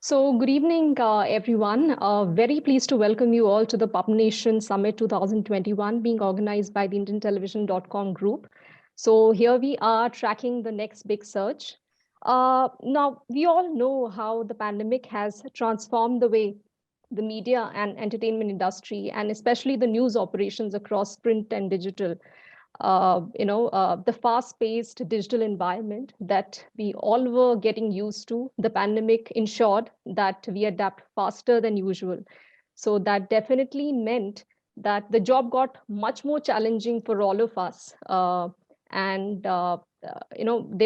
So, good evening, everyone. Very pleased to welcome you all to the Pup Nation Summit 2021 being organized by the IndianTelevision.com group. So, here we are tracking the next big surge. Now, we all know how the pandemic has transformed the way the media and entertainment industry, and especially the news operations across print and digital the fast-paced digital environment that we all were getting used to. The pandemic ensured that we adapt faster than usual. So that definitely meant that the job got much more challenging for all of us. There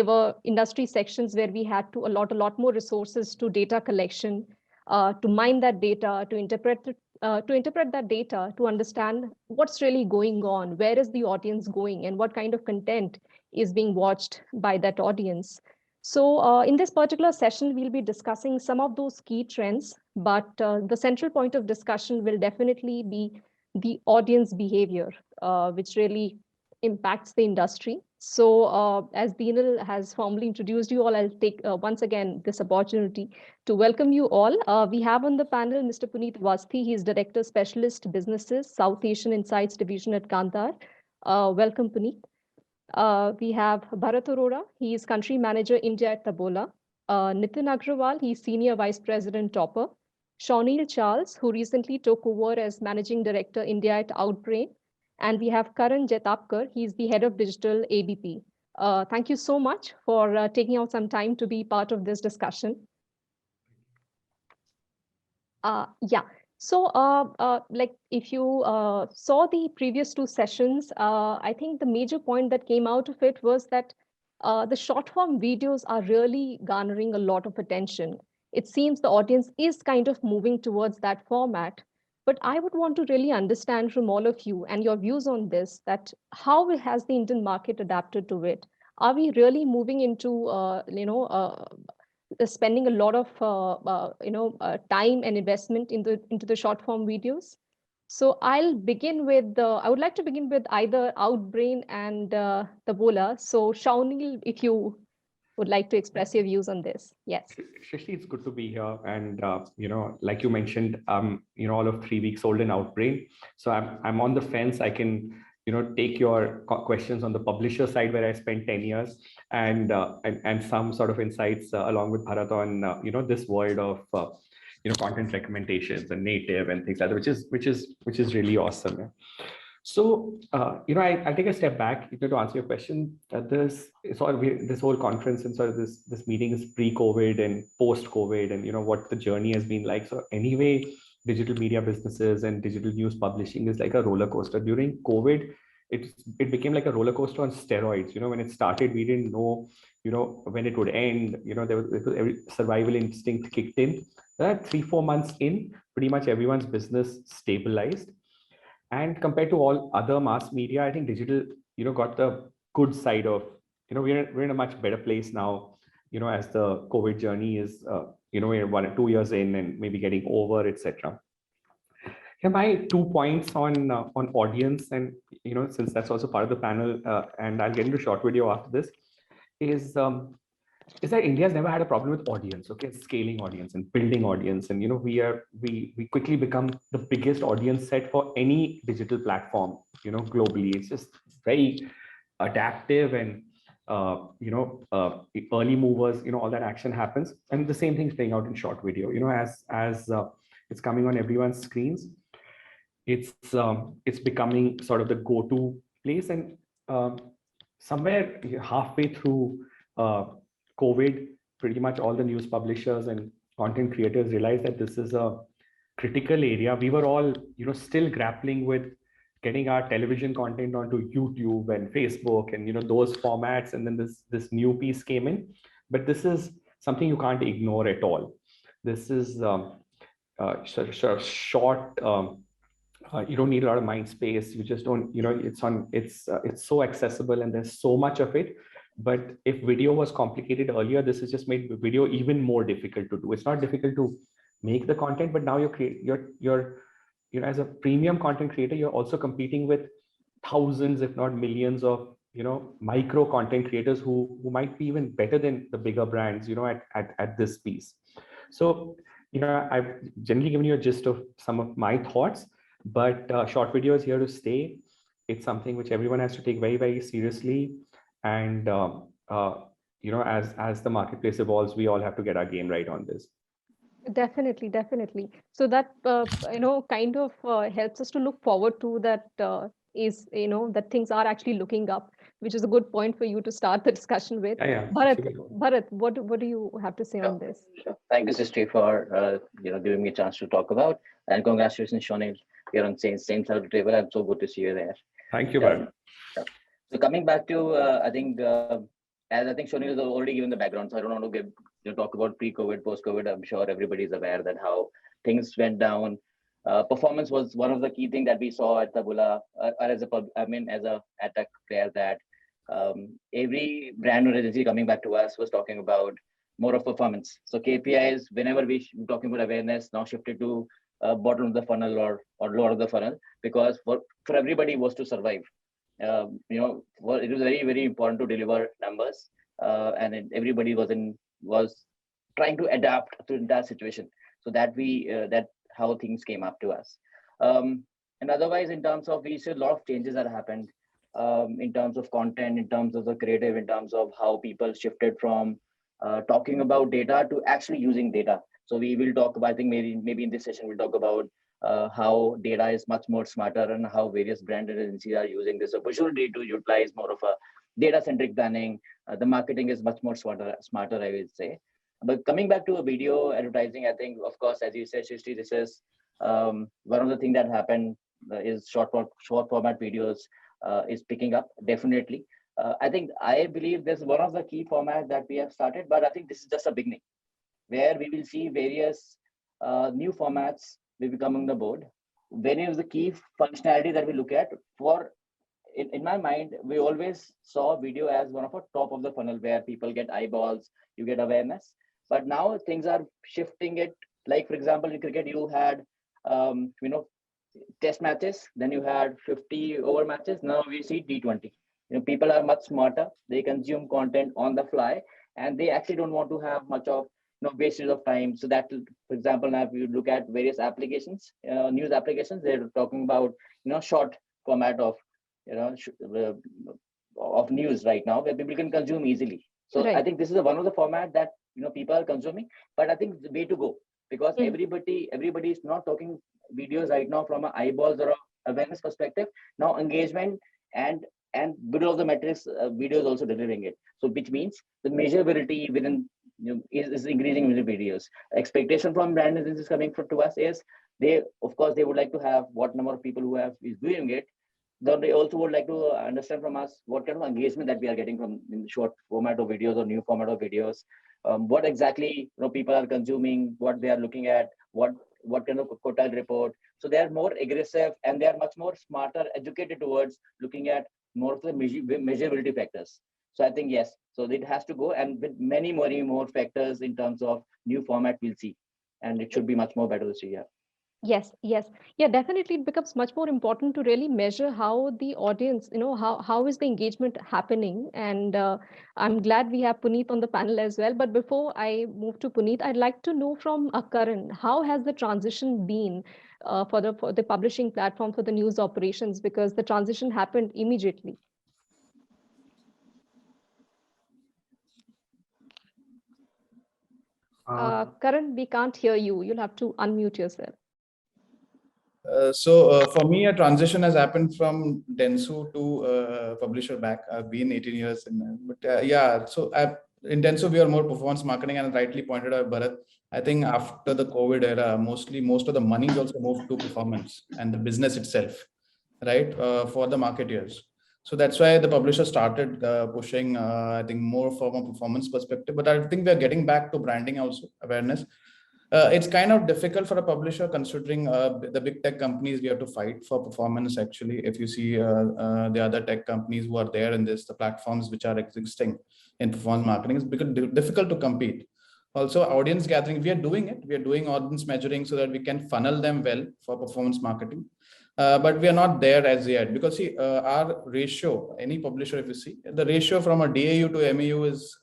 were industry sections where we had to allot a lot more resources to data collection, to mine that data, to interpret that data, to understand what's really going on, where is the audience going, and what kind of content is being watched by that audience. So in this particular session, we'll be discussing some of those key trends, but the central point of discussion will definitely be the audience behavior, which really impacts the industry. So as Deenal has formally introduced you all, I'll take once again this opportunity to welcome you all. We have on the panel Mr. Puneet Awasthi. He is Director Specialist Businesses, South Asian Insights Division at Kantar. Welcome, Puneet. We have Bharat Arora. He is Country Manager India at Tabola. Nitin Agrawal, he's Senior Vice President Topper. Shawneel Charles, who recently took over as Managing Director India at Outbrain. And we have Karan Jetapkar. He's the Head of Digital ABP. Thank you so much for taking out some time to be part of this discussion. Like if you saw the previous two sessions, I think the major point that came out of it was that the short form videos are really garnering a lot of attention. It seems the audience is kind of moving towards that format. But I would want to really understand from all of you and your views on this, that how has the Indian market adapted to it? Are we really moving into, spending a lot of, time and investment into the short form videos? So I would like to begin with either Outbrain and Tabola. So Shawneel, if you would like to express your views on this. Yes. Shristi, it's good to be here. And, like you mentioned, all of 3 weeks old in Outbrain. So I'm on the fence. I can, take your questions on the publisher side where I spent 10 years and some sort of insights along with Bharat on, this world of, content recommendations and native and things like that, which is really awesome. Yeah. So, I'll take a step back to answer your question. This whole conference and sort of this meeting is pre-COVID and post-COVID, and what the journey has been like. So anyway, digital media businesses and digital news publishing is like a roller coaster. During COVID, it became like a roller coaster on steroids. When it started, we didn't know, when it would end. There was every survival instinct kicked in. 3-4 months in, pretty much everyone's business stabilized. And compared to all other mass media, I think digital, got the good side of, we're in a much better place now, as the COVID journey is, we're 1 or 2 years in and maybe getting over, etc. Here my 2 points on audience, and since that's also part of the panel, and I'll get into a short video after this, is that India's never had a problem with audience, okay, scaling audience and building audience. And, we quickly become the biggest audience set for any digital platform, globally. It's just very adaptive and, early movers, all that action happens. And the same thing's playing out in short video, as it's coming on everyone's screens. It's becoming sort of the go-to place. And somewhere halfway through COVID, pretty much all the news publishers and content creators realized that this is a critical area. We were all, still grappling with getting our television content onto YouTube and Facebook and, those formats. And then this new piece came in, but this is something you can't ignore at all. This is short. You don't need a lot of mind space. You just don't, it's so accessible and there's so much of it. But if video was complicated earlier, this has just made video even more difficult to do. It's not difficult to make the content, but now you're as a premium content creator, you're also competing with thousands, if not millions of, micro content creators who might be even better than the bigger brands, at this piece. So, I've generally given you a gist of some of my thoughts, but short video is here to stay. It's something which everyone has to take very, very seriously. And, as the marketplace evolves, we all have to get our game right on this. Definitely, definitely. So that kind of helps us to look forward to that that things are actually looking up, which is a good point for you to start the discussion with. Yeah. Bharat, what do you have to say on this? Sure. Thank you, Srishti, for giving me a chance to talk about. And congratulations, Shonil. You're on same side of the table. I'm so good to see you there. Thank you, Bharat. Sure. So coming back to I think as I think Shonil has already given the background, so I don't want to talk about pre-COVID, post-COVID. I'm sure everybody's aware that how things went down. Performance was one of the key things that we saw at Taboola, or as a ad tech player, that every brand or agency coming back to us was talking about more of performance. So KPIs, whenever we talking about awareness, now shifted to bottom of the funnel or lower of the funnel, because for everybody was to survive. It was very, very important to deliver numbers, and everybody was trying to adapt to that situation. So that how things came up to us. And otherwise, in terms of, we see a lot of changes that happened in terms of content, in terms of the creative, in terms of how people shifted from talking about data to actually using data. So we will talk about, I think maybe in this session, we'll talk about how data is much more smarter and how various brand agencies are using this opportunity to utilize more of a data-centric planning. The marketing is much more smarter, I will say. But coming back to a video advertising, I think, of course, as you said, Srishti, this is one of the things that happened is short format videos is picking up, definitely. I believe this is one of the key formats that we have started, but I think this is just a beginning, where we will see various new formats will be coming on the board. When is the key functionality that we look at for? In my mind, we always saw video as one of a top of the funnel where people get eyeballs, you get awareness. But now things are shifting it. Like, for example, in cricket, you had, test matches, then you had 50 over matches. Now we see T20. People are much smarter. They consume content on the fly, and they actually don't want to have much of wastage of time. So that, for example, now if you look at various applications, news applications, they're talking about short format of of news right now, where people can consume easily. So right. I think this is one of the format that people are consuming, but I think it's the way to go, because everybody is not talking videos right now from an eyeballs or a awareness perspective. Now engagement and below of the metrics, video is also delivering it. So which means the measurability within is increasing with the videos. Expectation from brand agencies coming to us is they would like to have what number of people who is viewing it. Then they also would like to understand from us what kind of engagement that we are getting from in short format of videos or new format of videos. What exactly people are consuming, what they are looking at, what kind of quartile report. So they are more aggressive and they are much more smarter, educated towards looking at more of the measurability factors. So I think yes, so it has to go, and with many more factors in terms of new format we'll see, and it should be much more better to see. Yes. Yeah, definitely. It becomes much more important to really measure how the audience, how is the engagement happening. And I'm glad we have Puneet on the panel as well. But before I move to Puneet, I'd like to know from Karan, how has the transition been for the publishing platform for the news operations? Because the transition happened immediately. Karan, we can't hear you. You'll have to unmute yourself. For me, a transition has happened from Dentsu to publisher back. I've been 18 years in, in Dentsu we are more performance marketing, and rightly pointed out Bharat. I think after the COVID era, most of the money is also moved to performance and the business itself, right? For the marketeers. So that's why the publisher started pushing, I think, more from a performance perspective. But I think we're getting back to branding also, awareness. It's kind of difficult for a publisher, considering the big tech companies, we have to fight for performance. Actually, if you see the other tech companies who are there in this, the platforms which are existing in performance marketing, it's become difficult to compete. Also, audience gathering, we are doing it. We are doing audience measuring so that we can funnel them well for performance marketing. But we are not there as yet, because see, our ratio, any publisher, if you see, the ratio from a DAU to MAU is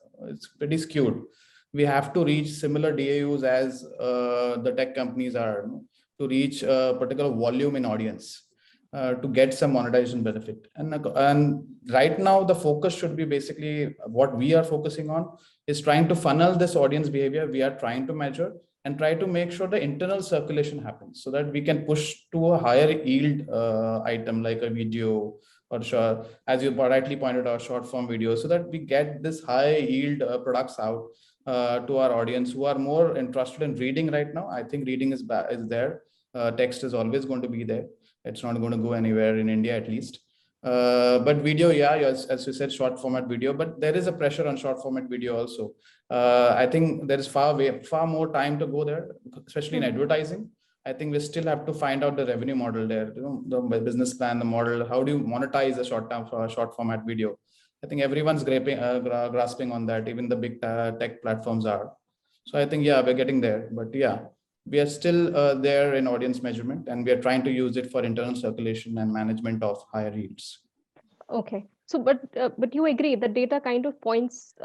pretty skewed. we have to reach similar DAUs as the tech companies are, to reach a particular volume in audience to get some monetization benefit. And right now, the focus should be basically what we are focusing on is trying to funnel this audience behavior we are trying to measure and try to make sure the internal circulation happens so that we can push to a higher yield item like a video or short, as you rightly pointed out, short form video, so that we get this high yield products out to our audience who are more interested in reading right now. I think reading is there. Text is always going to be there. It's not going to go anywhere in India, at least. But video, yeah, as you said, short format video, but there is a pressure on short format video also. I think there is far more time to go there, especially in advertising. I think we still have to find out the revenue model there, the business plan, the model. How do you monetize a short format video? I think everyone's grasping on that. Even the big tech platforms are. So I think, yeah, we're getting there. But yeah, we are still there in audience measurement, and we are trying to use it for internal circulation and management of higher yields. Okay. So, but you agree that data kind of points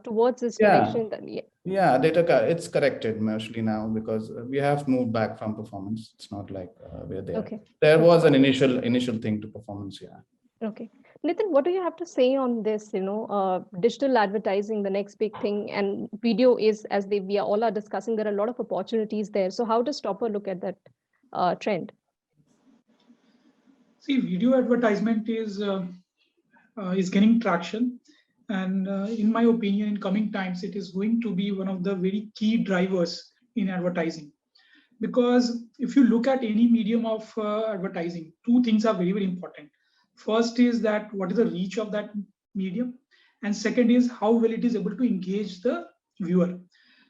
towards this direction. That, yeah, data, it's corrected mostly now because we have moved back from performance. It's not like we're there. Okay. There was an initial thing to performance. Yeah. Okay. Nitin, what do you have to say on this? Digital advertising, the next big thing, and video is, as we all are discussing, there are a lot of opportunities there. So how does Topper look at that trend? See, video advertisement is gaining traction, and in my opinion, in coming times, it is going to be one of the very key drivers in advertising. Because if you look at any medium of advertising, two things are very, very important. First is that what is the reach of that medium, and second is how well it is able to engage the viewer.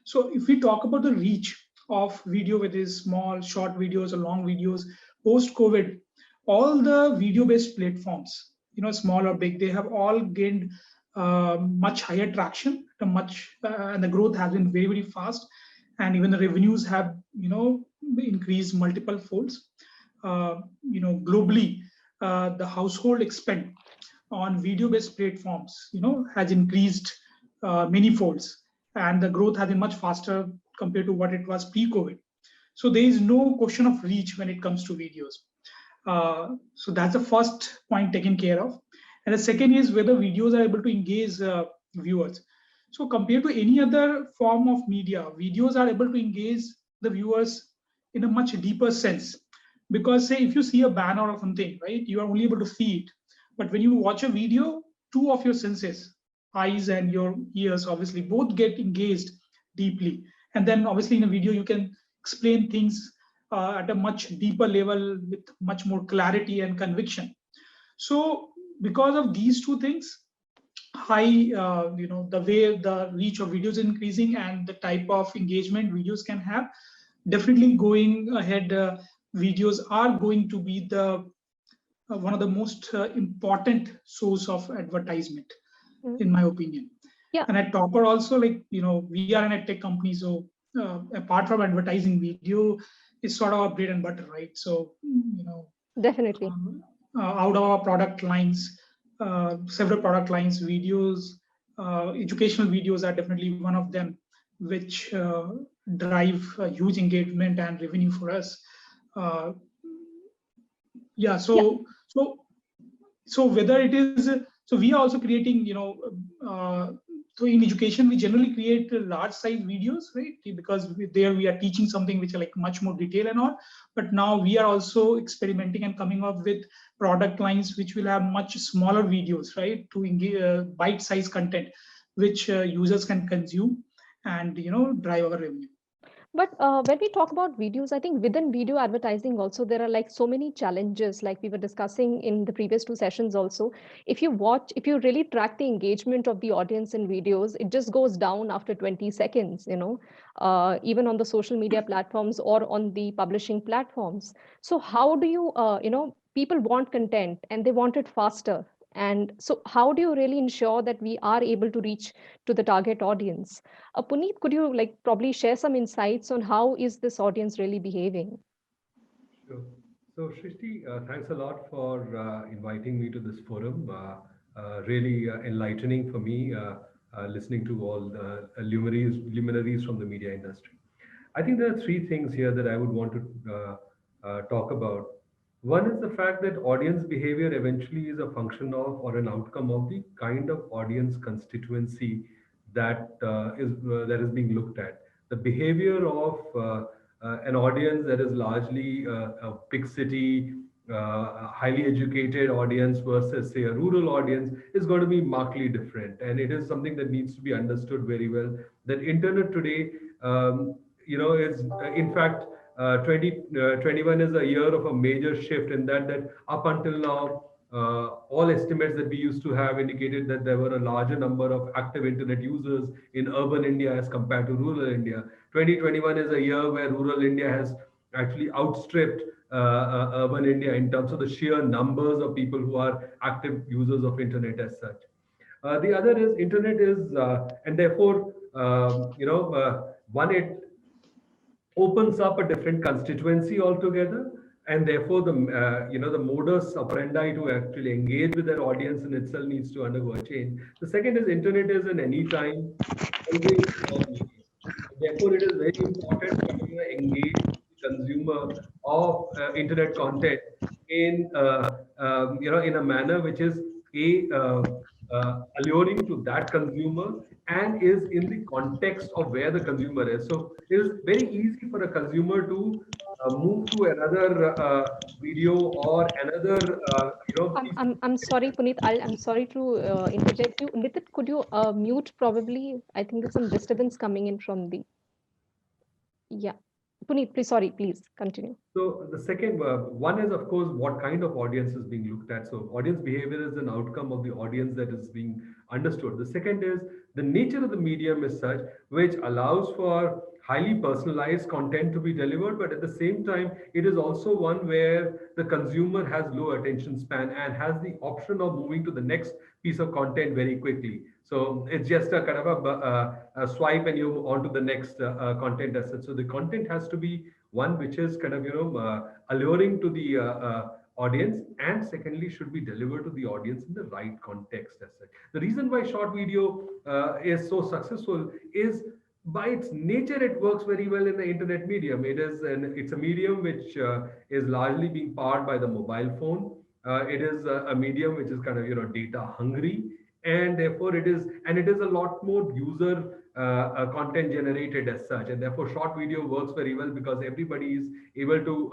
So if we talk about the reach of video, whether it is small, short videos or long videos, post-COVID, all the video-based platforms, small or big, they have all gained much higher traction, and the growth has been very, very fast, and even the revenues have, increased multiple folds. Globally, the household spend on video-based platforms, has increased many folds, and the growth has been much faster compared to what it was pre-COVID. So there is no question of reach when it comes to videos. So that's the first point taken care of. And the second is whether videos are able to engage viewers. So compared to any other form of media, videos are able to engage the viewers in a much deeper sense. Because say if you see a banner or something, right, you are only able to see it. But when you watch a video, two of your senses, eyes and your ears, obviously both get engaged deeply. And then obviously in a video, you can explain things at a much deeper level with much more clarity and conviction. So because of these two things, the way the reach of videos is increasing and the type of engagement videos can have, definitely going ahead, videos are going to be the one of the most important source of advertisement, in my opinion. Yeah. And at Topper also, we are an tech company, so apart from advertising, video is sort of our bread and butter, right? So definitely out of our product lines, several product lines, videos, educational videos are definitely one of them, which drive huge engagement and revenue for us. So whether it is, so we are also creating, so in education, we generally create large size videos, right? Because there we are teaching something which are like much more detailed and all. But now we are also experimenting and coming up with product lines which will have much smaller videos, right? To engage bite-sized content, which users can consume and drive our revenue. But when we talk about videos, I think within video advertising also, there are like so many challenges, like we were discussing in the previous two sessions also. If you really track the engagement of the audience in videos, it just goes down after 20 seconds, even on the social media platforms or on the publishing platforms. So how do you, people want content and they want it faster. And so how do you really ensure that we are able to reach to the target audience? Puneet, could you probably share some insights on how is this audience really behaving? Sure. So Shrishti, thanks a lot for inviting me to this forum. Really enlightening for me. listening to all the luminaries from the media industry. I think there are three things here that I would want to talk about. One is the fact that audience behavior eventually is a function of or an outcome of the kind of audience constituency that is being looked at. The behavior of an audience that is largely a big city, a highly educated audience versus say a rural audience is going to be markedly different, and it is something that needs to be understood very well. That internet today, is in fact 2021 is a year of a major shift in that up until now, all estimates that we used to have indicated that there were a larger number of active internet users in urban India as compared to rural India. 2021 is a year where rural India has actually outstripped urban India in terms of the sheer numbers of people who are active users of internet as such. The other is internet is, and therefore, one, it opens up a different constituency altogether, and therefore the modus operandi to actually engage with their audience in itself needs to undergo a change. The second is internet is an anytime, always on medium. Therefore, it is very important to engage the consumer of internet content in in a manner which is alluring to that consumer and is in the context of where the consumer is. So it is very easy for a consumer to move to another video or another I'm sorry, Puneet. I'm sorry to interject you. Nitin, could you mute probably? I think there's some disturbance coming in from the. Yeah. Puneet, please, sorry, please continue. So the second one is, of course, what kind of audience is being looked at. So audience behavior is an outcome of the audience that is being understood. The second is the nature of the medium is such which allows for highly personalized content to be delivered, but at the same time, it is also one where the consumer has low attention span and has the option of moving to the next piece of content very quickly. So it's just a kind of a swipe and you on to the next content asset. So the content has to be one which is kind of alluring to the audience, and secondly should be delivered to the audience in the right context as such. The reason why short video is so successful is by its nature it works very well in the internet medium. It's a medium which is largely being powered by the mobile phone. It is a medium which is kind of data hungry, and therefore it is a lot more user content generated as such, and therefore short video works very well because everybody is able to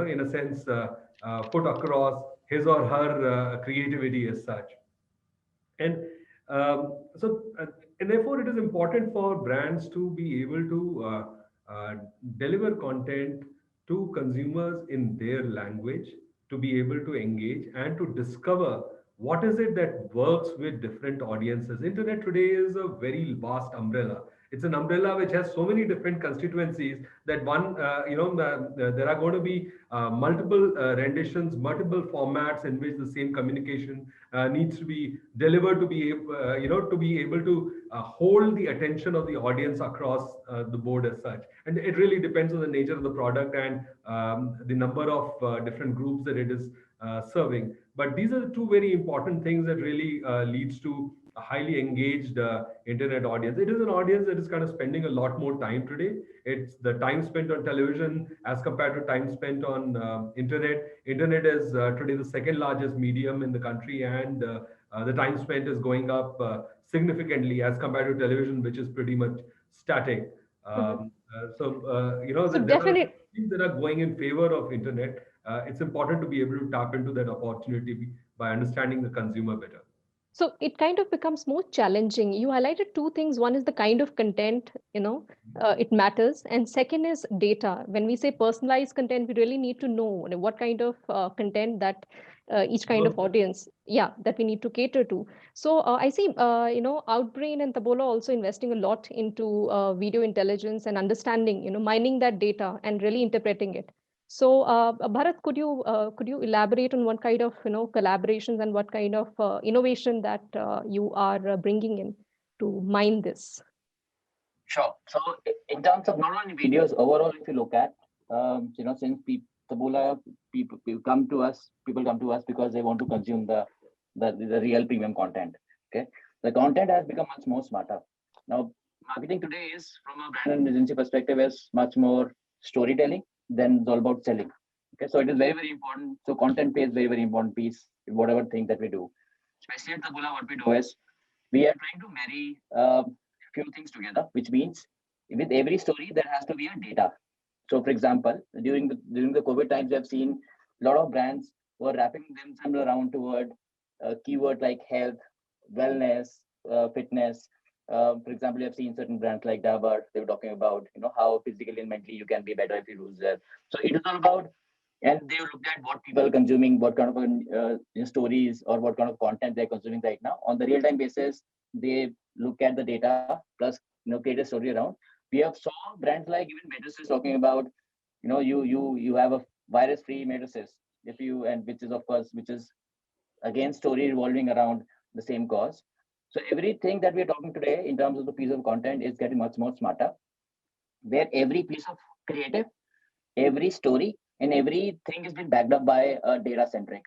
in a sense put across his or her creativity as such. And and therefore it is important for brands to be able to deliver content to consumers in their language, to be able to engage and to discover what is it that works with different audiences. Internet today is a very vast umbrella. It's an umbrella which has so many different constituencies that there are going to be multiple renditions, multiple formats in which the same communication needs to be delivered to be able to hold the attention of the audience across the board as such. And it really depends on the nature of the product and the number of different groups that it is serving. But these are the two very important things that really leads to a highly engaged internet audience. It is an audience that is kind of spending a lot more time today. It's the time spent on television as compared to time spent on internet. Internet is today the second largest medium in the country, and the time spent is going up significantly as compared to television, which is pretty much static. So definitely are things that are going in favor of internet. It's important to be able to tap into that opportunity by understanding the consumer better. So it kind of becomes more challenging. You highlighted two things. One is the kind of content, it matters. And second is data. When we say personalized content, we really need to know what kind of content that each kind of audience, that we need to cater to. So I see, Outbrain and Taboola also investing a lot into video intelligence and understanding, mining that data and really interpreting it. So, Bharat, could you elaborate on what kind of collaborations and what kind of innovation that you are bringing in to mine this? Sure. So, in terms of not only videos, overall, if you look at, since Taboola, people come to us because they want to consume the real premium content. Okay. The content has become much more smarter. Now, marketing today is, from a brand and agency perspective, is much more storytelling than it's all about selling. Okay, so it is very, very important. So content plays very, very important piece in whatever thing that we do. Especially at Taboola, what we do is we are trying to marry a few things together, which means with every story there has to be a data. So, for example, during the COVID times, we have seen a lot of brands were wrapping themselves around toward keyword like health, wellness, fitness. For example, you have seen certain brands like Dabur. They were talking about how physically and mentally you can be better if you lose that. So it is all about, and they looked at what people are consuming, what kind of stories or what kind of content they're consuming right now on the real time basis. They look at the data plus create a story around. We have saw brands like even matrices talking about you have a virus free matrices if you, and which is of course which is again story revolving around the same cause. So everything that we're talking today in terms of the piece of content is getting much more smarter, where every piece of creative, every story, and everything is being backed up by data-centric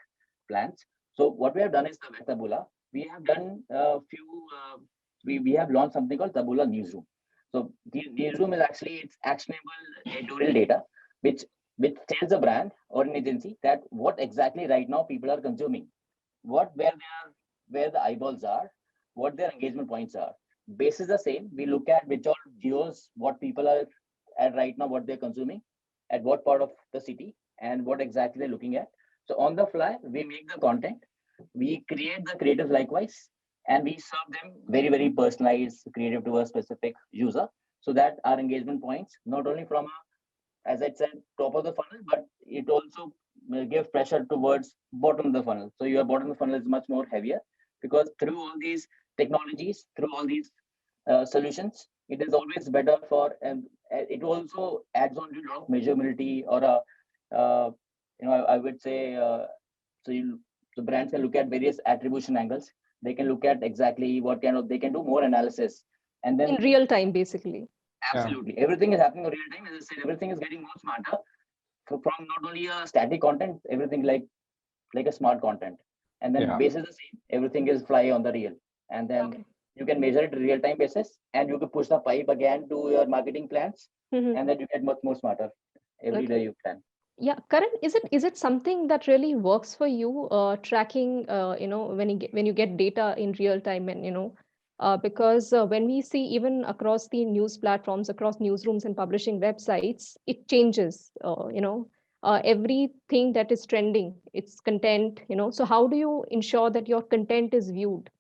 plans. So what we have done is the Taboola. We have done a few. We have launched something called Taboola Newsroom. So the newsroom is actually it's actionable editorial data, which tells a brand or an agency that what exactly right now people are consuming, where the eyeballs are, what their engagement points are. Base is the same. We look at which all geos, what people are at right now, what they're consuming, at what part of the city, and what exactly they're looking at. So on the fly, we make the content, we create the creative likewise, and we serve them very, very personalized creative to a specific user, so that our engagement points, not only from as I said, top of the funnel, but it also give pressure towards bottom of the funnel. So your bottom of the funnel is much more heavier, because through all these technologies, through all these solutions, it is always better for, and it also adds on to a lot of measurability or I would say, the brands can look at various attribution angles. They can look at exactly what kind of, they can do more analysis. And then in real time, basically. absolutely, everything is happening in real time. As I said, everything is getting more smarter. So from not only a static content, everything like a smart content. And then base is the same. Everything is fly on the real. And then you can measure it real time basis, and you can push the pipe again to your marketing plans, and then you get much more smarter every day you plan. Yeah, Karan, is it something that really works for you, tracking, when you get data in real time, and because when we see even across the news platforms, across newsrooms and publishing websites, it changes. Everything that is trending, it's content. So how do you ensure that your content is viewed?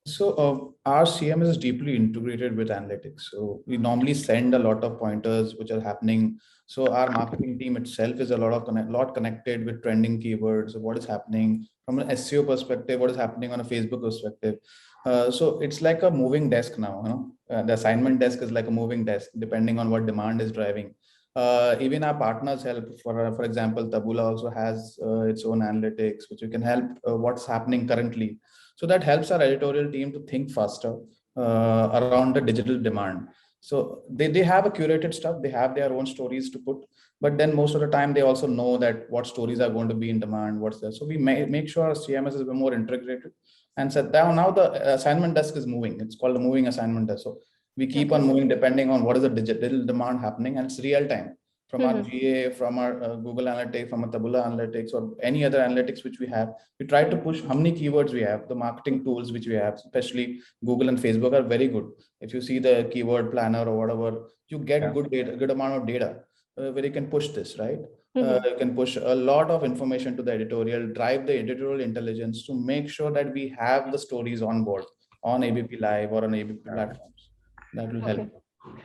So our CMS is deeply integrated with analytics. So we normally send a lot of pointers which are happening. So our marketing team itself is a lot connected with trending keywords, what is happening from an SEO perspective, what is happening on a Facebook perspective. So it's like a moving desk now. The assignment desk is like a moving desk, depending on what demand is driving. Even our partners help. For example, Taboola also has its own analytics, which we can help what's happening currently. So that helps our editorial team to think faster around the digital demand. So they have a curated stuff, they have their own stories to put, but then most of the time they also know that what stories are going to be in demand, what's there. So we make sure our CMS is more integrated and said now the assignment desk is moving. It's called a moving assignment desk. So we keep on moving depending on what is the digital demand happening, and it's real time. From our GA, from our Google Analytics, from our Taboola Analytics, or any other analytics which we have, we try to push how many keywords we have. The marketing tools which we have, especially Google and Facebook, are very good. If you see the keyword planner or whatever, you get good data, good amount of data where you can push this, right? You can push a lot of information to the editorial, drive the editorial intelligence to make sure that we have the stories on board on ABP Live or on ABP platforms. That will help.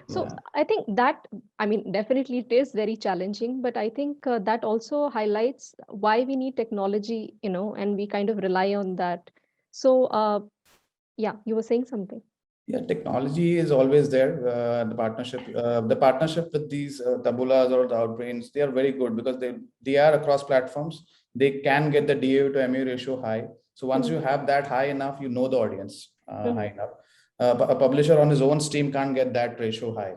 So I think that, definitely it is very challenging, but I think that also highlights why we need technology, and we kind of rely on that. So yeah, you were saying something. Yeah, technology is always there. The partnership with these Taboolas or the Outbrains, they are very good because they are across platforms. They can get the DAU to MAU ratio high. So once you have that high enough, you know the audience high enough. A publisher on his own stream can't get that ratio high.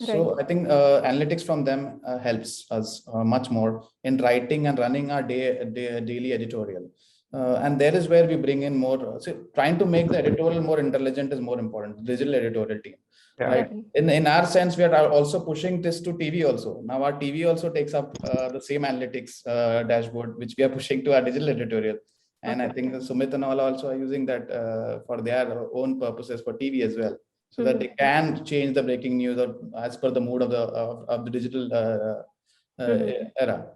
So I think analytics from them helps us much more in writing and running our daily editorial. And there is where we bring in more, trying to make the editorial more intelligent is more important, digital editorial team. Yeah. Right. In our sense, we are also pushing this to TV also. Now our TV also takes up the same analytics dashboard, which we are pushing to our digital editorial. And I think Sumit and all also are using that for their own purposes for TV as well, so that they can change the breaking news or as per the mood of the digital era.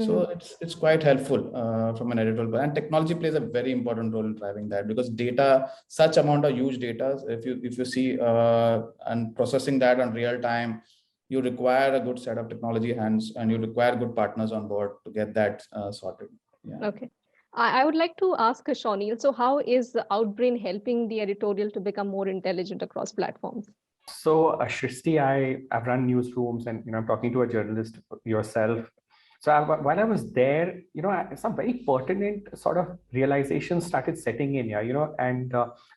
So it's quite helpful from an editorial, and technology plays a very important role in driving that, because data, such amount of huge data, if you see and processing that on real time, you require a good set of technology hands, and you require good partners on board to get that sorted. Yeah. Okay. I would like to ask Shawneel, so how is Outbrain helping the editorial to become more intelligent across platforms? So Shristi, I've run newsrooms, and I'm talking to a journalist yourself. So while I was there, some very pertinent sort of realizations started setting in, and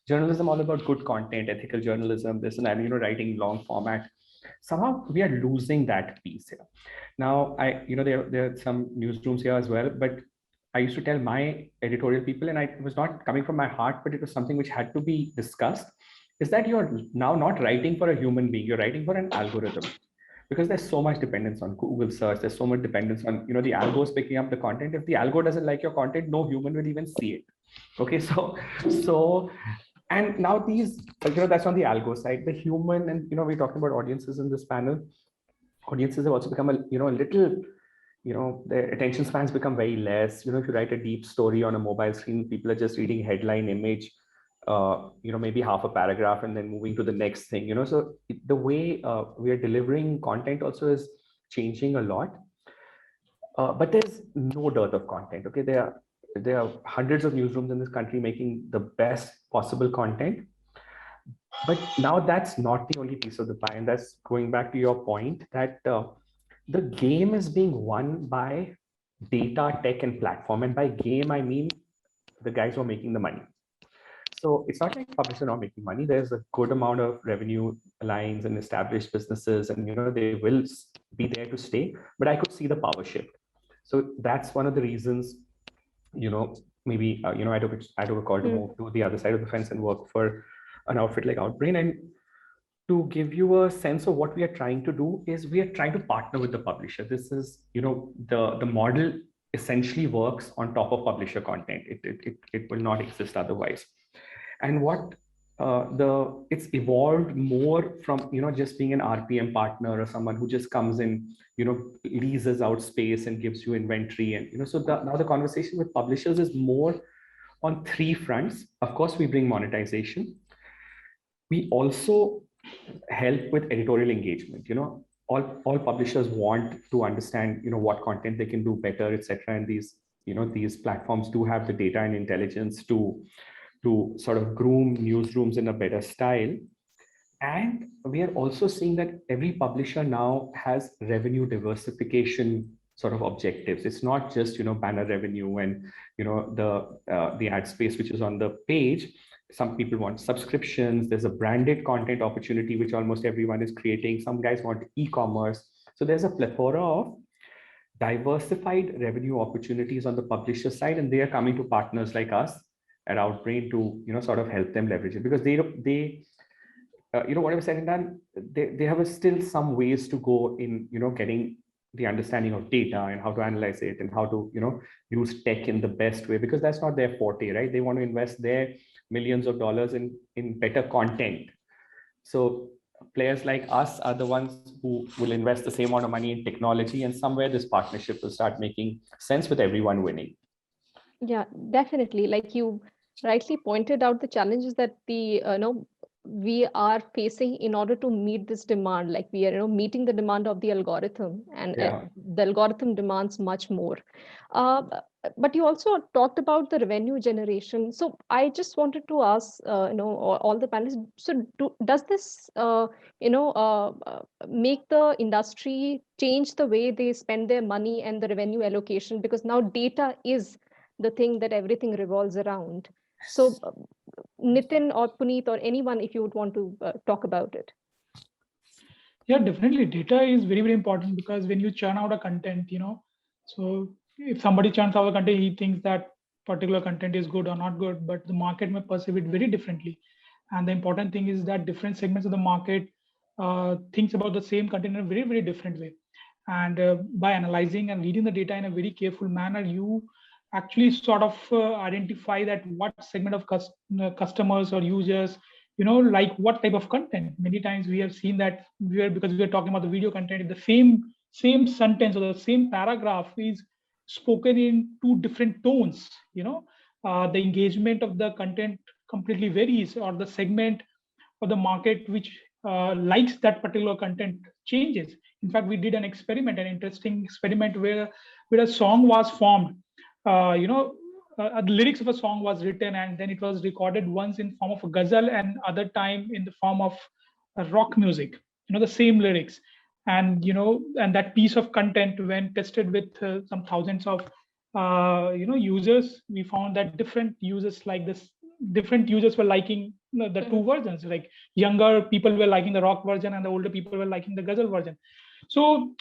journalism all about good content, ethical journalism, this and that, writing long format. Somehow we are losing that piece here. Now, there are some newsrooms here as well, but I used to tell my editorial people, and it was not coming from my heart, but it was something which had to be discussed, is that you're now not writing for a human being, you're writing for an algorithm. Because there's so much dependence on Google search, there's so much dependence on the algos picking up the content. If the algo doesn't like your content, no human will even see it. Okay, so and now these, that's on the algo side. The human, and we're talking about audiences in this panel. Audiences have also become a little, their attention spans become very less. If you write a deep story on a mobile screen, people are just reading headline, image, maybe half a paragraph and then moving to the next thing, so the way we are delivering content also is changing a lot. But there's no dearth of content. Okay, there are hundreds of newsrooms in this country making the best possible content. But now that's not the only piece of the pie. And that's going back to your point that the game is being won by data, tech, and platform. And by game, I mean the guys who are making the money. So it's not like publishers are not making money. There's a good amount of revenue lines and established businesses, and they will be there to stay. But I could see the power shift. So that's one of the reasons, maybe I took a call to move to the other side of the fence and work for an outfit like Outbrain. And to give you a sense of what we are trying to do is we are trying to partner with the publisher. This is, the model essentially works on top of publisher content. It will not exist otherwise. And what it's evolved more from just being an RPM partner or someone who just comes in, leases out space and gives you inventory, and so now the conversation with publishers is more on three fronts. Of course, we bring monetization. We also help with editorial engagement. All publishers want to understand what content they can do better, etc. And these platforms do have the data and intelligence to sort of groom newsrooms in a better style. And we are also seeing that every publisher now has revenue diversification sort of objectives. It's not just banner revenue and the ad space which is on the page. Some people want subscriptions. There's a branded content opportunity which almost everyone is creating. Some guys want e-commerce. So there's a plethora of diversified revenue opportunities on the publisher side, and they are coming to partners like us at Outbrain to sort of help them leverage it, because they whatever said and done, they have still some ways to go in getting the understanding of data and how to analyze it and how to use tech in the best way, because that's not their forte, right? They want to invest their millions of dollars in better content. So players like us are the ones who will invest the same amount of money in technology, and somewhere this partnership will start making sense with everyone winning. Yeah, definitely. Like you rightly pointed out, the challenges that we are facing in order to meet this demand. Like we are meeting the demand of the algorithm, and the algorithm demands much more. But you also talked about the revenue generation. So I just wanted to ask, all the panelists. So does this, make the industry change the way they spend their money and the revenue allocation? Because now data is the thing that everything revolves around. So Nitin or Puneet or anyone, if you would want to talk about it. Yeah, definitely. Data is very, very important, because when you churn out a content, so if somebody churns out a content, he thinks that particular content is good or not good, but the market may perceive it very differently. And the important thing is that different segments of the market thinks about the same content in a very, very different way. And by analyzing and reading the data in a very careful manner, you actually sort of identify that what segment of customers or users, like what type of content. Many times we have seen that because we are talking about the video content, the same sentence or the same paragraph is spoken in two different tones. The engagement of the content completely varies, or the segment of the market which likes that particular content changes. In fact, we did an interesting experiment where a song was formed. The lyrics of a song was written and then it was recorded once in form of a ghazal and other time in the form of rock music. The same lyrics, and and that piece of content, when tested with some thousands of users, we found that different users were liking the two versions. Like younger people were liking the rock version and the older people were liking the ghazal version. So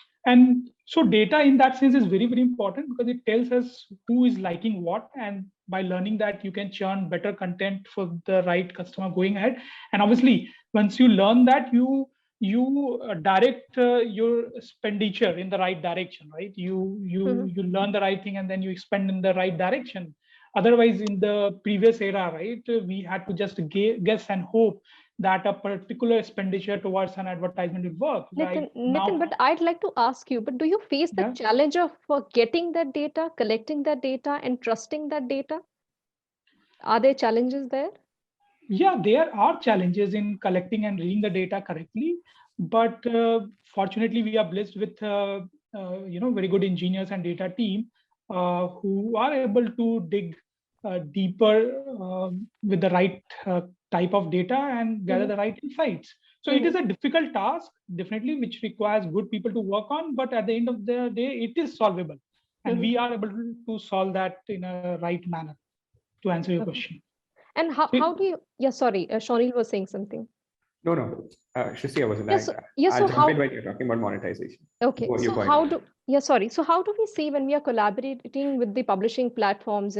data in that sense is very, very important because it tells us who is liking what, and by learning that you can churn better content for the right customer going ahead. And obviously once you learn that, you direct your expenditure in the right direction, right? You learn the right thing and then you expend in the right direction. Otherwise, in the previous era, right, we had to just guess and hope that a particular expenditure towards an advertisement would work. Nitin, but I'd like to ask you, but do you face the challenge of getting that data, collecting that data, and trusting that data? Are there challenges there? Yeah, there are challenges in collecting and reading the data correctly, but fortunately, we are blessed with very good engineers and data team who are able to dig deeper with the right type of data and gather the right insights. So it is a difficult task, definitely, which requires good people to work on. But at the end of the day, it is solvable, and we are able to solve that in a right manner. To answer your question. And how do you? Yeah, sorry, Shawneel was saying something. No, Shristi, I wasn't. So jump in when you're talking about monetization. Okay, so how do we see when we are collaborating with the publishing platforms?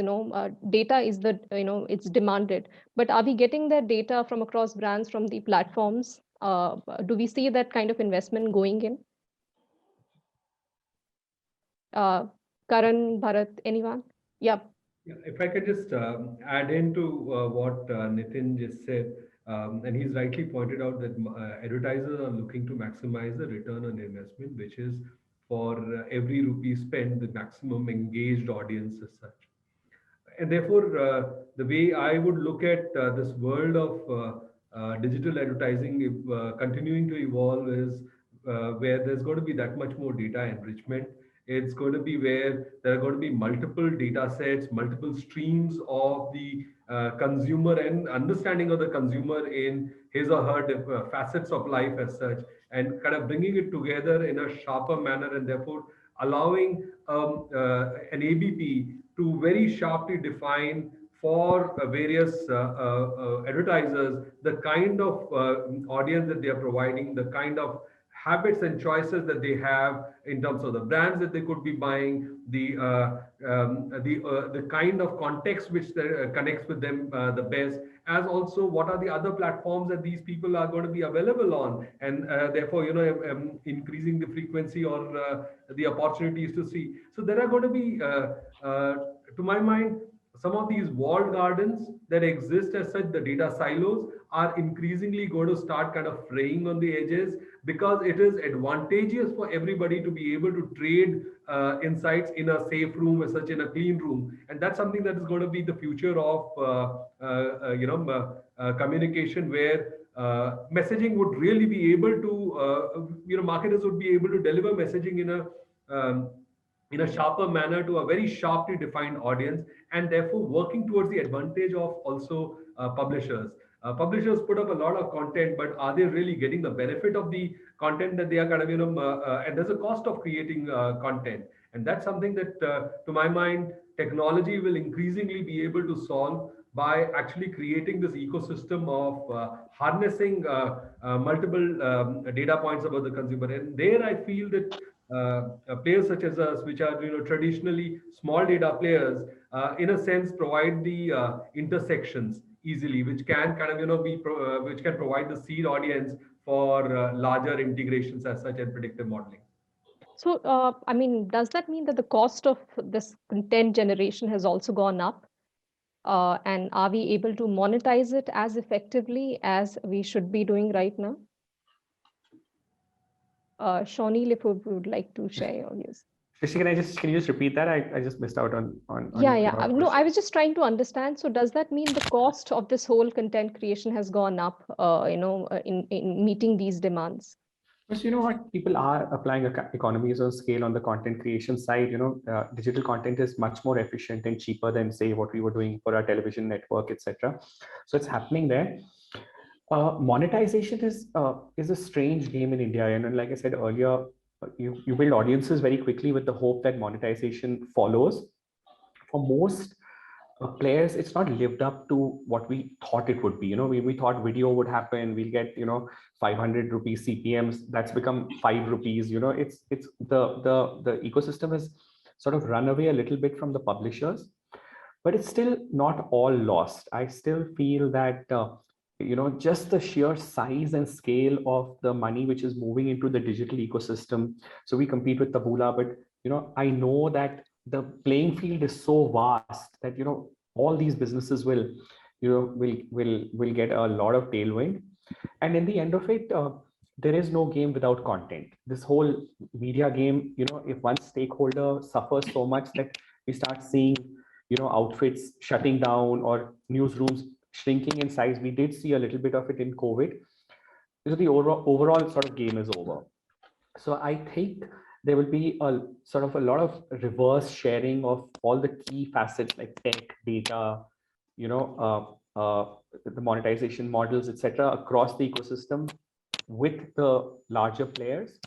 Data is it's demanded, but are we getting that data from across brands from the platforms? Do we see that kind of investment going in? Karan, Bharat, anyone? Yeah. If I could just add into what Nitin just said, and he's rightly pointed out that advertisers are looking to maximize the return on investment, which is for every rupee spent, the maximum engaged audience as such. And therefore, the way I would look at this world of digital advertising continuing to evolve is where there's going to be that much more data enrichment. It's going to be where there are going to be multiple data sets, multiple streams of the consumer and understanding of the consumer in his or her facets of life as such, and kind of bringing it together in a sharper manner, and therefore allowing an ABP to very sharply define for various advertisers the kind of audience that they are providing, the kind of habits and choices that they have in terms of the brands that they could be buying, the kind of context which connects with them the best, as also what are the other platforms that these people are going to be available on, and therefore increasing the frequency or the opportunities to see. So there are going to be, to my mind, some of these walled gardens that exist as such, the data silos, are increasingly going to start kind of fraying on the edges, because it is advantageous for everybody to be able to trade insights in a safe room, as such, in a clean room. And that's something that is going to be the future of communication, where messaging would really be able to, marketers would be able to deliver messaging in a sharper manner to a very sharply defined audience, and therefore working towards the advantage of also publishers. Publishers put up a lot of content, but are they really getting the benefit of the content that they are kind of, and there's a cost of creating content. And that's something that, to my mind, technology will increasingly be able to solve by actually creating this ecosystem of harnessing multiple data points about the consumer. And there I feel that players such as us, which are traditionally small data players, in a sense provide the intersections easily, which can kind of which can provide the seed audience for larger integrations as such and predictive modeling. So, I mean, does that mean that the cost of this content generation has also gone up? And are we able to monetize it as effectively as we should be doing right now? Shawneel, if you would like to share your views. Shristi, can you just repeat that? I just missed out on Yeah. your No, I question. was just trying to understand. So does that mean the cost of this whole content creation has gone up, in meeting these demands? Because you know what, people are applying economies of scale on the content creation side. Digital content is much more efficient and cheaper than say what we were doing for our television network, etc. So it's happening there. Monetization is a strange game in India, and like I said earlier, you build audiences very quickly with the hope that monetization follows. For most players, it's not lived up to what we thought it would be. We thought video would happen, we'll get 500 rupees CPMs. That's become 5 rupees. It's the ecosystem has sort of run away a little bit from the publishers, but it's still not all lost. I still feel that just the sheer size and scale of the money which is moving into the digital ecosystem. So we compete with Taboola, but I know that the playing field is so vast that all these businesses will get a lot of tailwind. And in the end of it, there is no game without content. This whole media game, if one stakeholder suffers so much that we start seeing outfits shutting down or newsrooms shrinking in size. We did see a little bit of it in COVID. So the overall sort of game is over. So I think there will be a lot of reverse sharing of all the key facets like tech, data, the monetization models, etc., across the ecosystem with the larger players.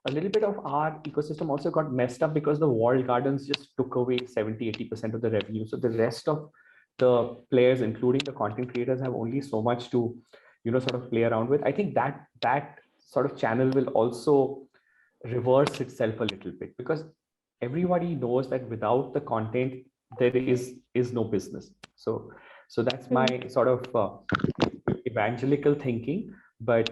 A little bit of our ecosystem also got messed up because the walled gardens just took away 70-80% of the revenue. So the rest of the players, including the content creators, have only so much to sort of play around with. I think that sort of channel will also reverse itself a little bit, because everybody knows that without the content there is no business. So that's my sort of evangelical thinking, but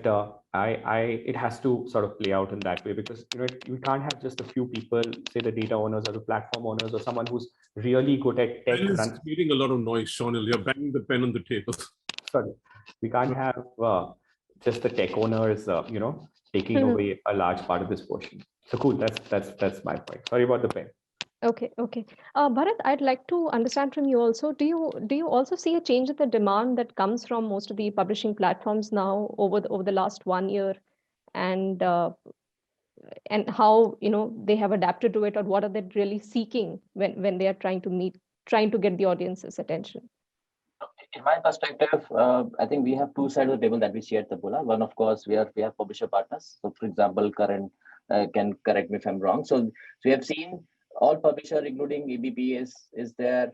it has to sort of play out in that way, because you can't have just a few people, say the data owners or the platform owners or someone who's really good at tech. Ben is creating a lot of noise, Shawneel. You're banging the pen on the table. Sorry, we can't have just the tech owners, taking away a large part of this portion. So cool. That's my point. Sorry about the pen. Okay. Bharat, I'd like to understand from you also. Do you also see a change in the demand that comes from most of the publishing platforms now over the last 1 year, and how they have adapted to it, or what are they really seeking when they are trying to get the audience's attention? In my perspective, I think we have two sides of the table that we see at Taboola. One, of course, we have publisher partners. So, for example, Karan can correct me if I'm wrong. So we have seen all publisher, including EBP, is there.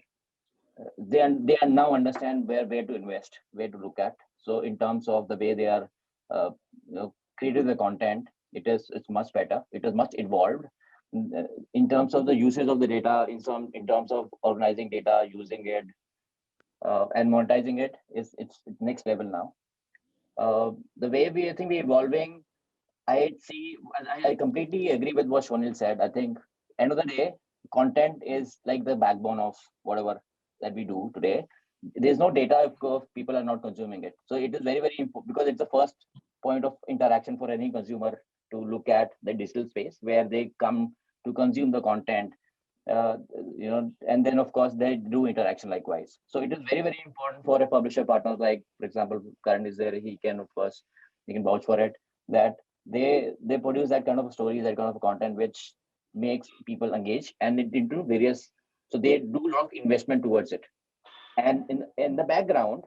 They are now understand where to invest, where to look at. So in terms of the way they are creating the content, it's much better. It is much evolved. In terms of the usage of the data, in terms of organizing data, using it, and monetizing it, it's next level now. The way we're evolving, I completely agree with what Shawneel said. I think end of the day, content is like the backbone of whatever that we do today. There's no data if people are not consuming it. So it is very, very important, because it's the first point of interaction for any consumer to look at the digital space where they come to consume the content. And then of course they do interaction likewise. So it is very, very important for a publisher partner, like for example, Karan is there, he can vouch for it, that they produce that kind of stories, that kind of content which makes people engage, and it into various, so they do a lot of investment towards it. And in the background,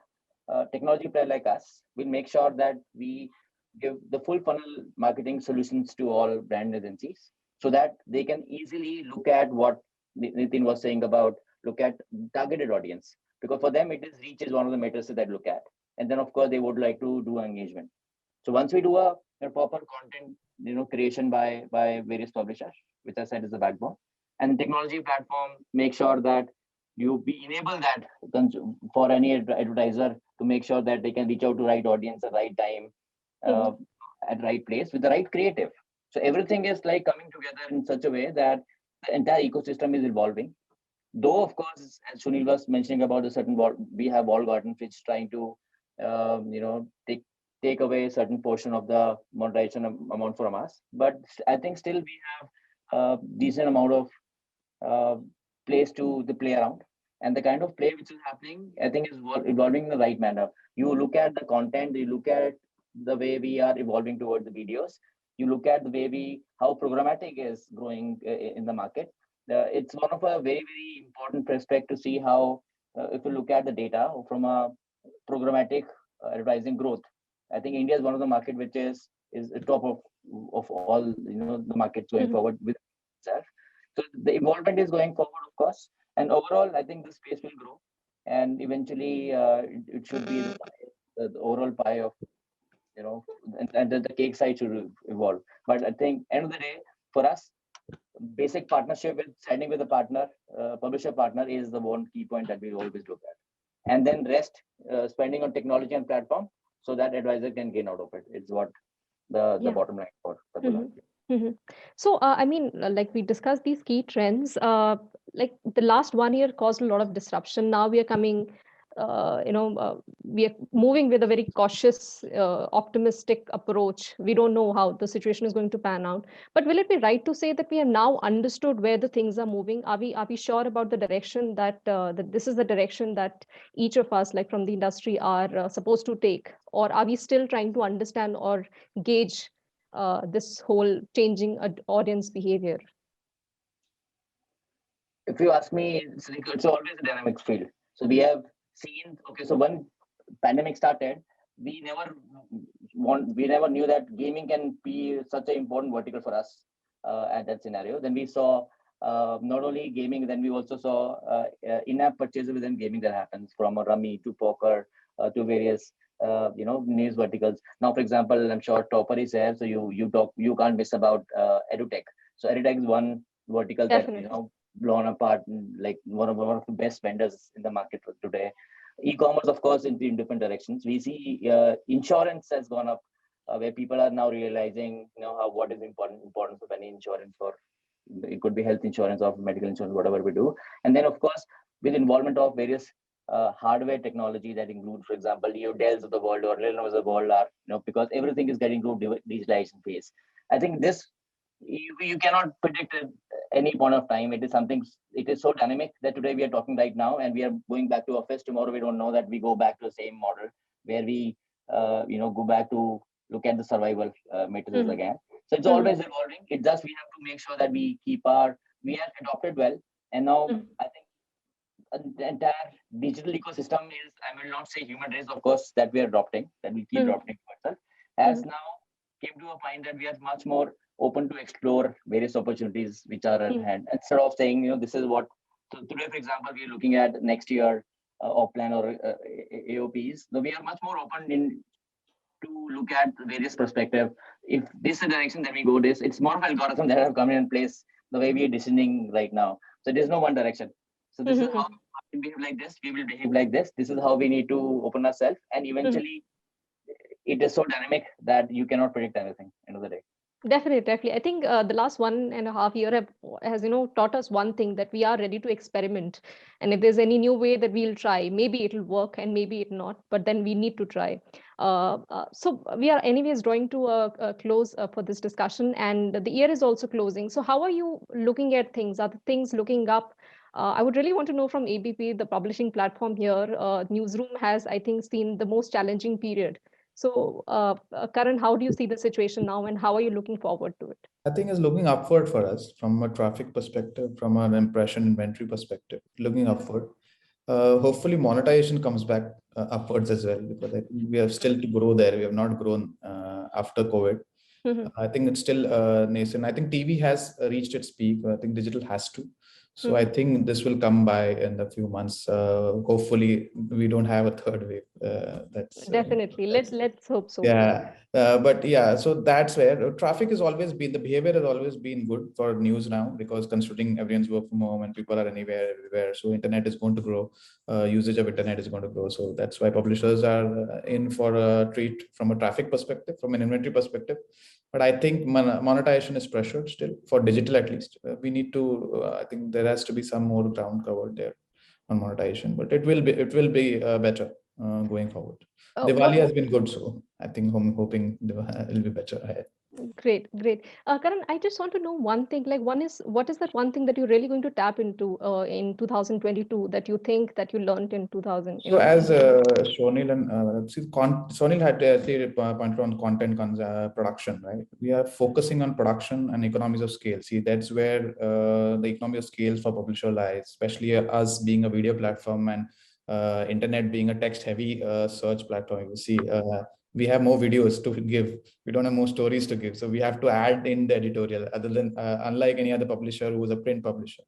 technology player like us will make sure that we give the full funnel marketing solutions to all brand agencies, so that they can easily look at what Nitin was saying about, look at targeted audience, because for them reach is one of the metrics that look at. And then of course they would like to do engagement. So once we do a proper content, creation by various publishers, which I said is the backbone, and technology platform make sure that enable that for any advertiser to make sure that they can reach out to right audience at right time, at right place with the right creative. So everything is like coming together in such a way that the entire ecosystem is evolving. Though, of course, as Sunil was mentioning about the certain we have walled gardens which trying to, take away a certain portion of the monetization amount from us. But I think still we have a decent amount of place to play around. And the kind of play which is happening, I think is evolving in the right manner. You look at the content, you look at the way we are evolving towards the videos, you look at the way how programmatic is growing in the market. It's one of a very, very important perspective to see how, if you look at the data from a programmatic advertising growth, I think India is one of the market which is the top of all, the markets going forward with itself. So the involvement is going forward, of course. And overall, I think the space will grow, and eventually it should be the overall pie of, and the cake side should evolve. But I think end of the day, for us, basic partnership with signing with a partner, publisher partner is the one key point that we always look at. And then rest, spending on technology and platform so that advisor can gain out of it. It's what the bottom line for the So, I mean, like we discussed these key trends, like the last 1 year caused a lot of disruption. Now we are coming, we are moving with a very cautious, optimistic approach. We don't know how the situation is going to pan out. But will it be right to say that we have now understood where the things are moving? Are we sure about the direction that this is the direction that each of us, like from the industry, are supposed to take? Or are we still trying to understand or gauge this whole changing audience behavior? If you ask me, it's always a dynamic field. So we have seen, so when pandemic started, we never knew that gaming can be such an important vertical for us at that scenario. Then we saw not only gaming, then we also saw in-app purchases within gaming that happens, from a rummy to poker to various news verticals. Now, for example, I'm sure Topper is there, so you can't miss about edutech. So edutech is one vertical that blown apart, like one of the best vendors in the market today. E-commerce, of course, in different directions. We see insurance has gone up, where people are now realizing, what is importance of any insurance, or it could be health insurance or medical insurance, whatever we do. And then, of course, with involvement of various hardware technology that include, for example, Dells of the world or Lenovo's of the world are, because everything is getting to digitalization phase. I think this, you cannot predict at any point of time. It is so dynamic that today we are talking right now and we are going back to office. Tomorrow we don't know that we go back to the same model where we, go back to look at the survival matrices again. So it's always evolving. It's just we have to make sure that we are adopted well. And now I think the entire digital ecosystem is, I will not say human race, of course, that we are adopting, that we keep adopting further, has now came to a point that we are much more open to explore various opportunities which are at hand. Instead of saying, this is what, so today, for example, we are looking at next year plan or AOPs. So we are much more open to look at various perspectives. If this is the direction that we go, it's more of an algorithm that have come in place the way we are decisioning right now. So there's no one direction. So this is how we behave like this, we will behave like this. This is how we need to open ourselves. And eventually it is so dynamic that you cannot predict anything end of the day. Definitely. I think the last 1.5 years has taught us one thing, that we are ready to experiment. And if there's any new way that we'll try, maybe it'll work and maybe it not, but then we need to try. So we are anyways drawing to a close for this discussion, and the year is also closing. So how are you looking at things? Are the things looking up? I would really want to know from ABP, the publishing platform here. Newsroom has, I think, seen the most challenging period. So, Karan, how do you see the situation now, and how are you looking forward to it? I think it's looking upward for us from a traffic perspective, from an impression inventory perspective, looking upward. Hopefully monetization comes back upwards as well, because I think we have still to grow there. We have not grown after COVID. I think it's still nascent. I think TV has reached its peak. I think digital has to. So I think this will come by in a few months. Hopefully we don't have a third wave. That's Definitely. Let's hope so. yeah. But yeah, so that's where traffic has always been, the behavior has always been good for news now, because considering everyone's work from home and people are anywhere, everywhere. So internet is going to grow, usage of internet is going to grow. So that's why publishers are in for a treat from a traffic perspective, from an inventory perspective. But I think monetization is pressured still, for digital at least. We need to, I think there has to be some more ground covered there on monetization, but it will be better going forward. Diwali has been good, so I think I'm hoping it will be better ahead. Great, great. Karan, I just want to know one thing. Like, what is that one thing that you're really going to tap into in 2022 that you think that you learned in 2000? So as Shonil and Shonil had actually pointed on content production, right? We are focusing on production and economies of scale. See, that's where the economy of scale for publisher lies, especially us being a video platform and internet being a text-heavy search platform. You see, we have more videos to give. We don't have more stories to give. So we have to add in the editorial, other than unlike any other publisher who is a print publisher.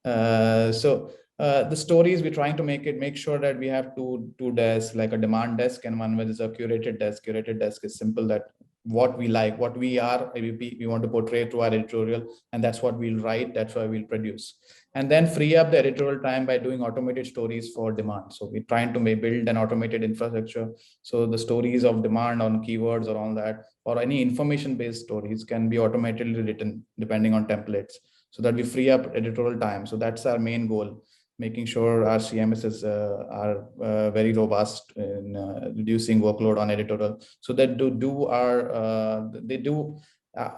The stories we're trying to make sure that we have two desks, like a demand desk and one where there's a curated desk. Curated desk is simple, that what we like, what we are, we want to portray through our editorial, and that's what we'll write, that's why we'll produce. And then free up the editorial time by doing automated stories for demand. So we're trying to build an automated infrastructure. So the stories of demand on keywords or on that, or any information-based stories can be automatically written depending on templates, so that we free up editorial time. So that's our main goal, making sure our CMSs are very robust in reducing workload on editorial, so that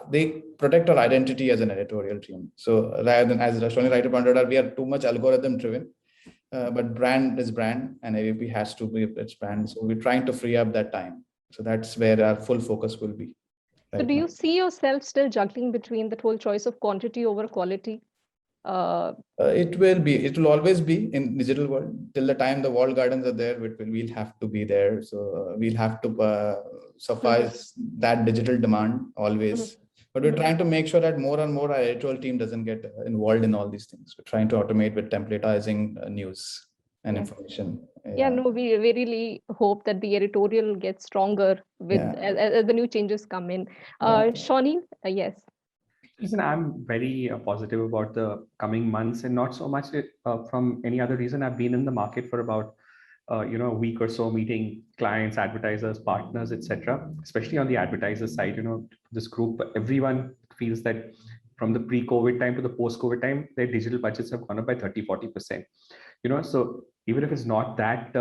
they protect our identity as an editorial team. So rather than, as Shonil rightly pointed out, we are too much algorithm driven, but brand is brand, and AVP has to be its brand. So we're trying to free up that time. So that's where our full focus will be. So do you see yourself still juggling between the whole choice of quantity over quality? It will always be in digital world till the time the walled gardens are there. We'll have to be there. So we'll have to suffice that digital demand always. But we're trying to make sure that more and more our editorial team doesn't get involved in all these things. We're trying to automate with templatizing news and information. Yeah, no, we really hope that the editorial gets stronger with as the new changes come in. Shonil, yes. Listen, I'm very positive about the coming months, and not so much from any other reason. I've been in the market for about a week or so, meeting clients, advertisers, partners, etc. Especially on the advertiser side, this group, everyone feels that from the pre-COVID time to the post-COVID time, their digital budgets have gone up by 30-40%. So even if it's not that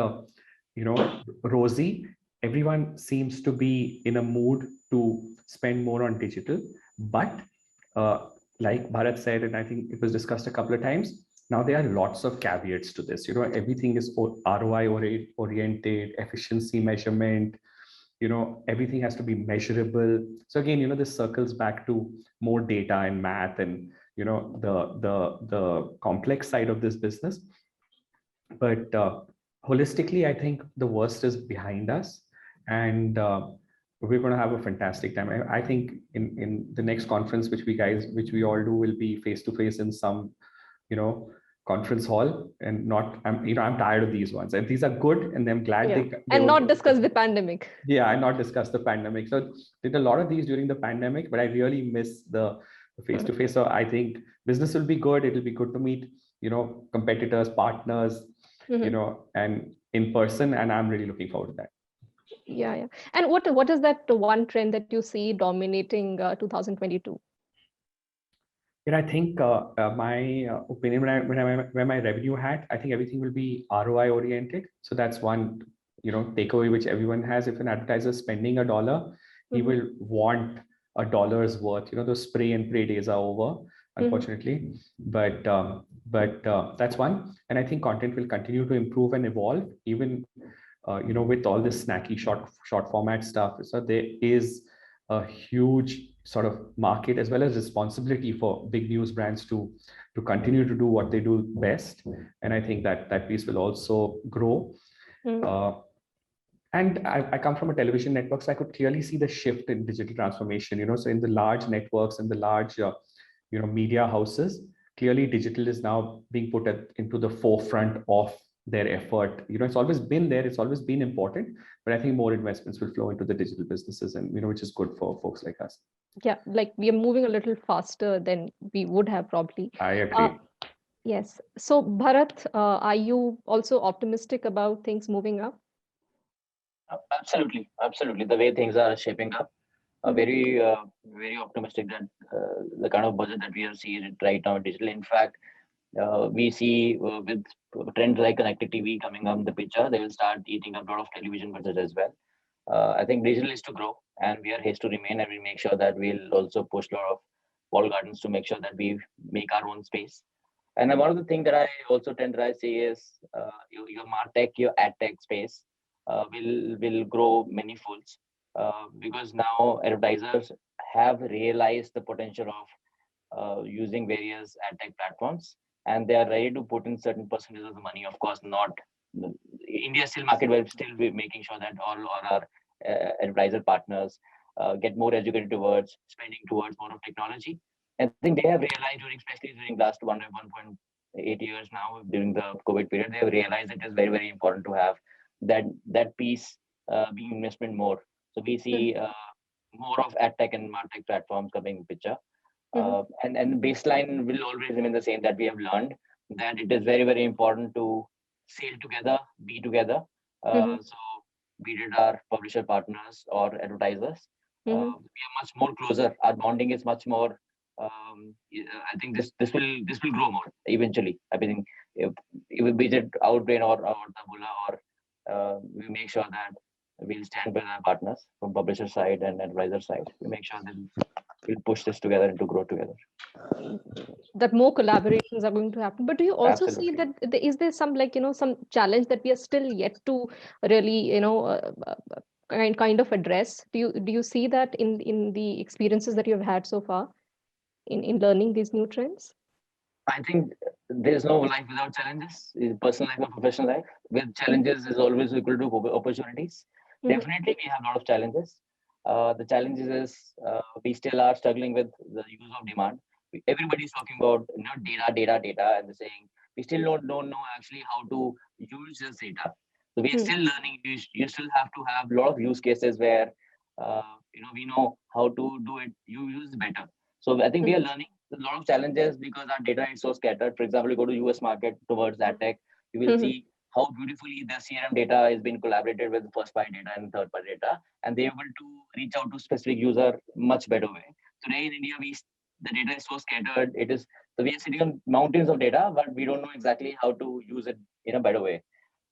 rosy, everyone seems to be in a mood to spend more on digital, but like Bharat said, and I think it was discussed a couple of times, now there are lots of caveats to this. Everything is ROI oriented, efficiency measurement, everything has to be measurable. So again, this circles back to more data and math and, the complex side of this business. But holistically, I think the worst is behind us, and we're going to have a fantastic time. I think in the next conference, which we all do, will be face-to-face in some, conference hall, and not, I'm tired of these ones, and these are good, and I'm glad they and not discuss the pandemic. Yeah, and not discuss the pandemic. So did a lot of these during the pandemic, but I really miss the face-to-face. So I think business will be good. It'll be good to meet, competitors, partners, and in person, and I'm really looking forward to that. Yeah. And what is that one trend that you see dominating 2022? I think my opinion, when my revenue hat, I think everything will be ROI oriented. So that's one, takeaway which everyone has. If an advertiser is spending $1, he will want $1's worth. Those spray and pray days are over, unfortunately. But that's one. And I think content will continue to improve and evolve, even with all this snacky short format stuff. So there is a huge sort of market as well as responsibility for big news brands to continue to do what they do best. And I think that piece will also grow. And I come from a television network, so I could clearly see the shift in digital transformation. So in the large networks and the large media houses, clearly digital is now being put into the forefront of their effort. It's always been there, it's always been important, but I think more investments will flow into the digital businesses, and which is good for folks like us. Yeah, like we are moving a little faster than we would have probably. I agree. Yes. So Bharat, are you also optimistic about things moving up? Absolutely, absolutely. The way things are shaping up, very, very optimistic that the kind of budget that we are seeing right now in digital. In fact, we see with trends like connected TV coming up in the picture, they will start eating up a lot of television budget as well. I think digital is to grow, and we are here to remain, and we make sure that we'll also push a lot of wall gardens to make sure that we make our own space. And then one of the things that I also tend to say is your MarTech, your AdTech space will grow many folds because now advertisers have realized the potential of using various AdTech platforms, and they are ready to put in certain percentage of the money. Of course, not India still market where still be making sure that all our advertiser partners get more educated towards spending towards more of technology. And I think they have realized especially during last 1.8 years now during the COVID period, they have realized it is very, very important to have that piece being investment more. So we see more of AdTech and MarTech platforms coming in picture. And baseline will always remain the same, that we have learned that it is very, very important to sail together, be together. So be it our publisher partners or advertisers, we are much more closer. Our bonding is much more. I think this will grow more eventually. I think if be it Outbrain or Taboola, or we make sure that we'll stand with our partners from publisher side and advisor side. We make sure that we'll push this together and to grow together. That more collaborations are going to happen. But do you also Absolutely. see that is there some some challenge that we are still yet to really kind of address? Do you see that in the experiences that you have had so far in learning these new trends? I think there's no life without challenges. Personal life or professional life. With challenges is always equal to opportunities. Definitely, we have a lot of challenges. The challenges is we still are struggling with the use of demand. Everybody's talking about data, and they're saying we still don't know actually how to use this data. So we're still learning. You still have to have a lot of use cases where we know how to do it. You use better. So I think we are learning. There's a lot of challenges because our data is so scattered. For example, you go to US market towards AdTech, you will see how beautifully the CRM data is being collaborated with first-party data and third-party data, and they're able to reach out to specific user much better way. Today in India, the data is so scattered. So we are sitting on mountains of data, but we don't know exactly how to use it in a better way.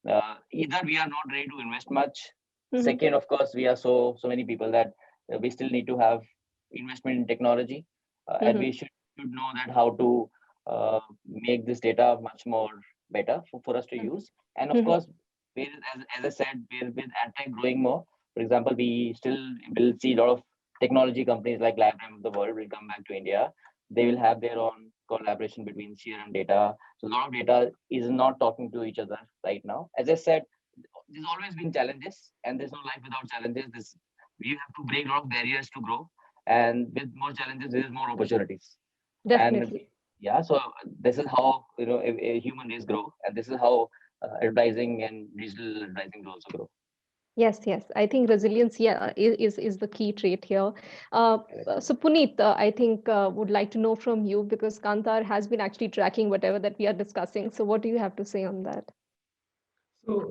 Either we are not ready to invest much. Second, of course, we are so many people that we still need to have investment in technology, and we should know that how to make this data much more better for us to use. And of course, as I said, with AdTech growing more, for example, we still will see a lot of technology companies like LabRam of the world will come back to India. They will have their own collaboration between CRM data. So a lot of data is not talking to each other right now. As I said, there's always been challenges, and there's no life without challenges. We have to break a lot of barriers to grow, and with more challenges, there's more opportunities. Definitely. And so this is how a human race grow, and this is how advertising and digital advertising will also grow. Yes. I think resilience, is the key trait here. So Puneet, I think would like to know from you, because Kantar has been actually tracking whatever that we are discussing. So what do you have to say on that? So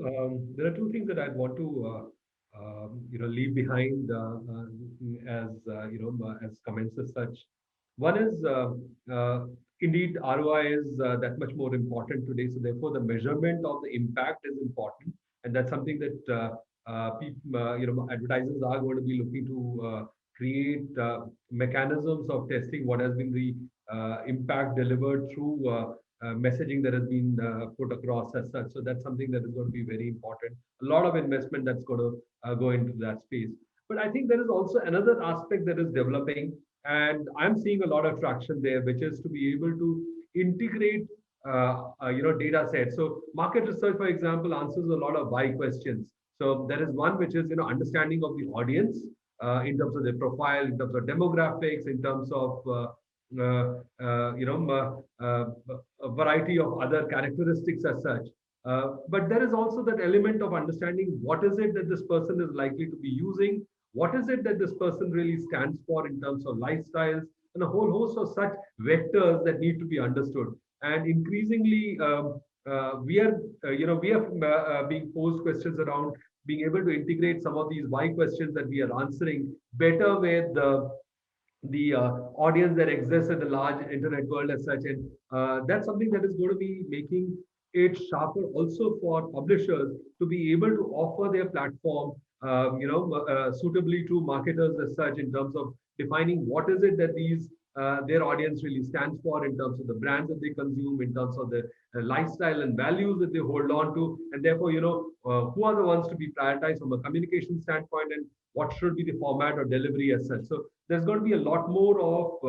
there are two things that I'd want to leave behind as comments as such. One is indeed ROI is that much more important today. So therefore, the measurement of the impact is important, and that's something that advertisers are going to be looking to create mechanisms of testing what has been the impact delivered through messaging that has been put across as such. So that's something that is going to be very important. A lot of investment that's going to go into that space. But I think there is also another aspect that is developing, and I'm seeing a lot of traction there, which is to be able to integrate data sets. So market research, for example, answers a lot of why questions. So there is one which is understanding of the audience in terms of their profile, in terms of demographics, in terms of a variety of other characteristics as such. But there is also that element of understanding what is it that this person is likely to be using, what is it that this person really stands for in terms of lifestyles, and a whole host of such vectors that need to be understood. And increasingly, we are being posed questions around being able to integrate some of these why questions that we are answering better with the audience that exists in the large internet world as such. And that's something that is going to be making it sharper also for publishers to be able to offer their platform, suitably to marketers as such, in terms of defining what is it that their audience really stands for in terms of the brands that they consume, in terms of the lifestyle and values that they hold on to, and therefore, who are the ones to be prioritized from a communication standpoint, and what should be the format or delivery as such. So there's going to be a lot more of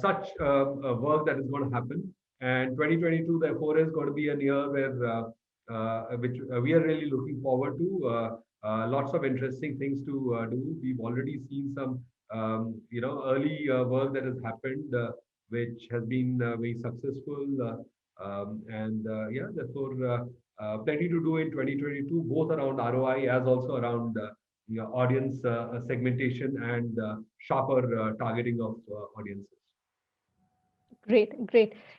such work that is going to happen. And 2022, therefore, is going to be a year where which we are really looking forward to. Lots of interesting things to do. We've already seen some early work that has happened, which has been very successful. Therefore, plenty to do in 2022, both around ROI as also around audience segmentation and sharper targeting of audiences. Great.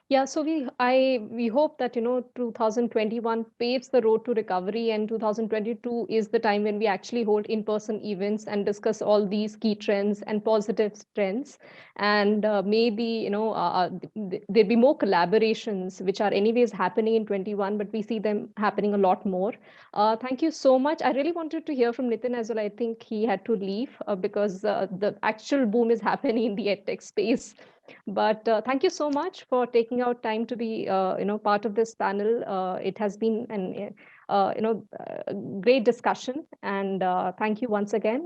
Yeah, so we hope that 2021 paves the road to recovery, and 2022 is the time when we actually hold in-person events and discuss all these key trends and positive trends, and maybe there'll be more collaborations which are anyways happening in 21, but we see them happening a lot more. Thank you so much. I really wanted to hear from Nitin as well. I think he had to leave because the actual boom is happening in the edtech space. But thank you so much for taking out time to be, part of this panel. It has been an, great discussion, and thank you once again.